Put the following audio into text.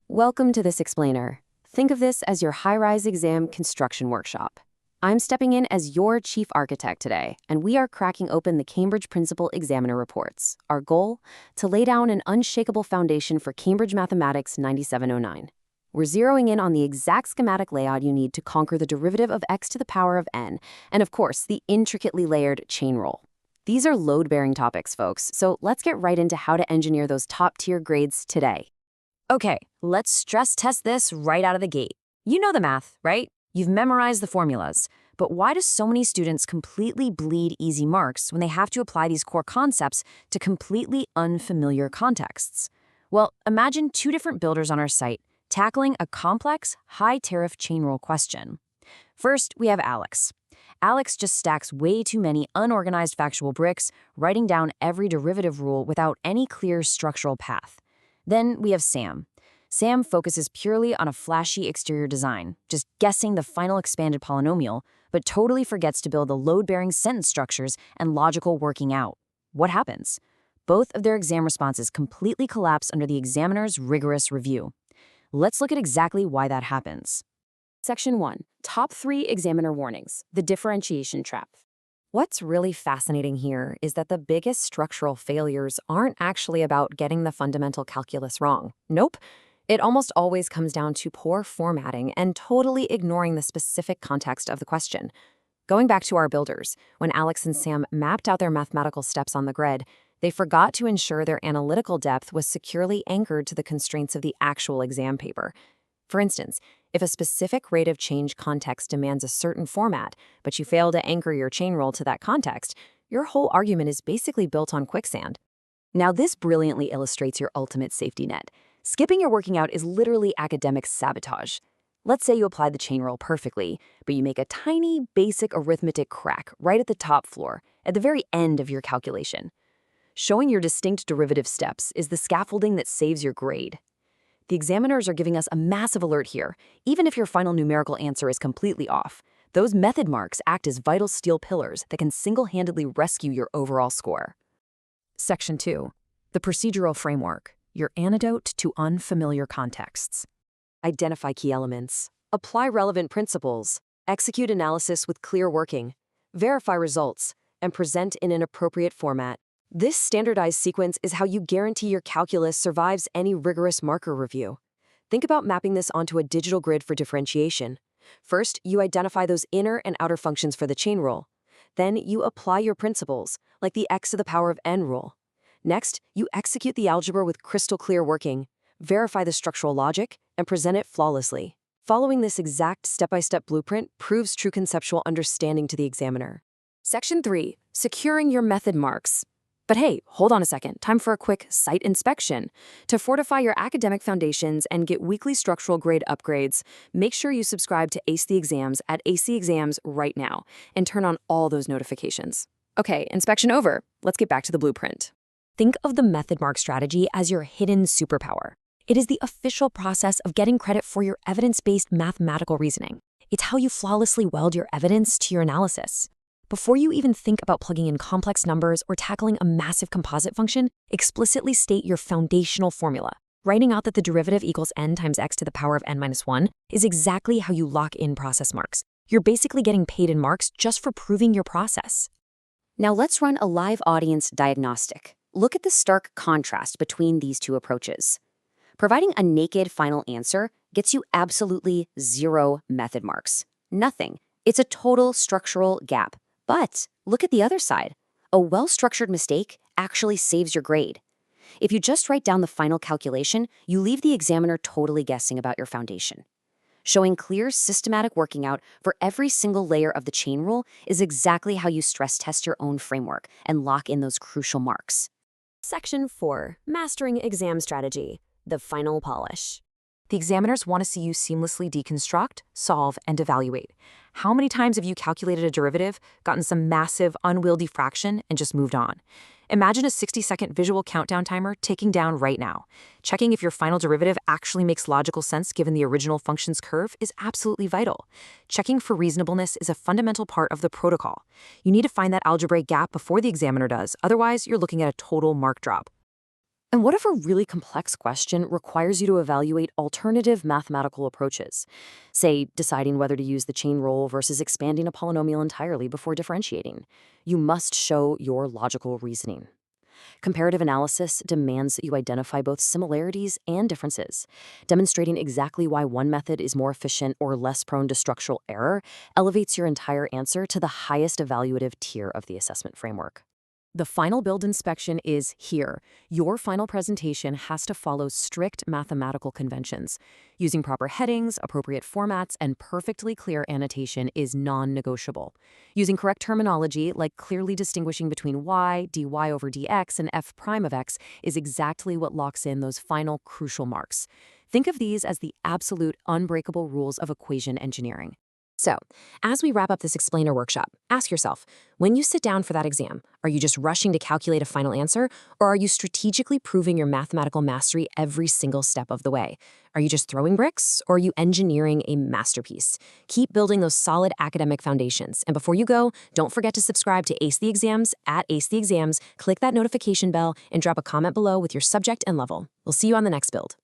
Welcome to this explainer. Think of this as your high-rise exam construction workshop. I'm stepping in as your chief architect today, and we are cracking open the Cambridge Principal Examiner reports. Our goal? To lay down an unshakable foundation for Cambridge Mathematics 9709. We're zeroing in on the exact schematic layout you need to conquer the derivative of x to the power of n, and of course, the intricately layered chain rule. These are load-bearing topics, folks, so let's get right into how to engineer those top-tier grades today. Okay, let's stress test this right out of the gate. You know the math, right? You've memorized the formulas. But why do so many students completely bleed easy marks when they have to apply these core concepts to completely unfamiliar contexts? Well, imagine two different builders on our site tackling a complex, high-tariff chain rule question. First, we have Alex. Alex just stacks way too many unorganized factual bricks, writing down every derivative rule without any clear structural path. Then we have Sam. Sam focuses purely on a flashy exterior design, just guessing the final expanded polynomial, but totally forgets to build the load-bearing sentence structures and logical working out. What happens? Both of their exam responses completely collapse under the examiner's rigorous review. Let's look at exactly why that happens. Section 1. Top 3 examiner warnings. The differentiation trap. What's really fascinating here is that the biggest structural failures aren't actually about getting the fundamental calculus wrong. Nope. It almost always comes down to poor formatting and totally ignoring the specific context of the question. Going back to our builders, when Alex and Sam mapped out their mathematical steps on the grid, they forgot to ensure their analytical depth was securely anchored to the constraints of the actual exam paper. For instance, if a specific rate of change context demands a certain format, but you fail to anchor your chain rule to that context, your whole argument is basically built on quicksand. Now, this brilliantly illustrates your ultimate safety net. Skipping your working out is literally academic sabotage. Let's say you apply the chain rule perfectly, but you make a tiny, basic arithmetic crack right at the top floor, at the very end of your calculation. Showing your distinct derivative steps is the scaffolding that saves your grade. The examiners are giving us a massive alert here. Even if your final numerical answer is completely off, those method marks act as vital steel pillars that can single-handedly rescue your overall score. Section 2. The procedural framework, your antidote to unfamiliar contexts. Identify key elements, apply relevant principles, execute analysis with clear working, verify results, and present in an appropriate format. This standardized sequence is how you guarantee your calculus survives any rigorous marker review. Think about mapping this onto a digital grid for differentiation. First, you identify those inner and outer functions for the chain rule. Then, you apply your principles, like the x to the power of n rule. Next, you execute the algebra with crystal clear working, verify the structural logic, and present it flawlessly. Following this exact step-by-step blueprint proves true conceptual understanding to the examiner. Section 3. Securing your method marks. But hey, hold on a second. Time for a quick site inspection. To fortify your academic foundations and get weekly structural grade upgrades, make sure you subscribe to Ace the Exams at AC Exams right now and turn on all those notifications. Okay, inspection over. Let's get back to the blueprint. Think of the method mark strategy as your hidden superpower. It is the official process of getting credit for your evidence-based mathematical reasoning. It's how you flawlessly weld your evidence to your analysis. Before you even think about plugging in complex numbers or tackling a massive composite function, explicitly state your foundational formula. Writing out that the derivative equals n times x to the power of n minus 1 is exactly how you lock in process marks. You're basically getting paid in marks just for proving your process. Now let's run a live audience diagnostic. Look at the stark contrast between these two approaches. Providing a naked final answer gets you absolutely 0 method marks. Nothing. It's a total structural gap. But look at the other side. A well-structured mistake actually saves your grade. If you just write down the final calculation, you leave the examiner totally guessing about your foundation. Showing clear, systematic working out for every single layer of the chain rule is exactly how you stress test your own framework and lock in those crucial marks. Section 4. Mastering Exam Strategy. The final polish. The examiners want to see you seamlessly deconstruct, solve, and evaluate. How many times have you calculated a derivative, gotten some massive, unwieldy fraction, and just moved on? Imagine a 60-second visual countdown timer ticking down right now. Checking if your final derivative actually makes logical sense given the original function's curve is absolutely vital. Checking for reasonableness is a fundamental part of the protocol. You need to find that algebraic gap before the examiner does, otherwise you're looking at a total mark drop. And what if a really complex question requires you to evaluate alternative mathematical approaches? Say, deciding whether to use the chain rule versus expanding a polynomial entirely before differentiating. You must show your logical reasoning. Comparative analysis demands that you identify both similarities and differences. Demonstrating exactly why one method is more efficient or less prone to structural error elevates your entire answer to the highest evaluative tier of the assessment framework. The final build inspection is here. Your final presentation has to follow strict mathematical conventions. Using proper headings, appropriate formats, and perfectly clear annotation is non-negotiable. Using correct terminology, like clearly distinguishing between y, dy over dx, and f prime of x, is exactly what locks in those final crucial marks. Think of these as the absolute unbreakable rules of equation engineering. So, as we wrap up this explainer workshop, ask yourself, when you sit down for that exam, are you just rushing to calculate a final answer, or are you strategically proving your mathematical mastery every single step of the way? Are you just throwing bricks, or are you engineering a masterpiece? Keep building those solid academic foundations, and before you go, don't forget to subscribe to Ace the Exams at Ace the Exams, click that notification bell, and drop a comment below with your subject and level. We'll see you on the next build.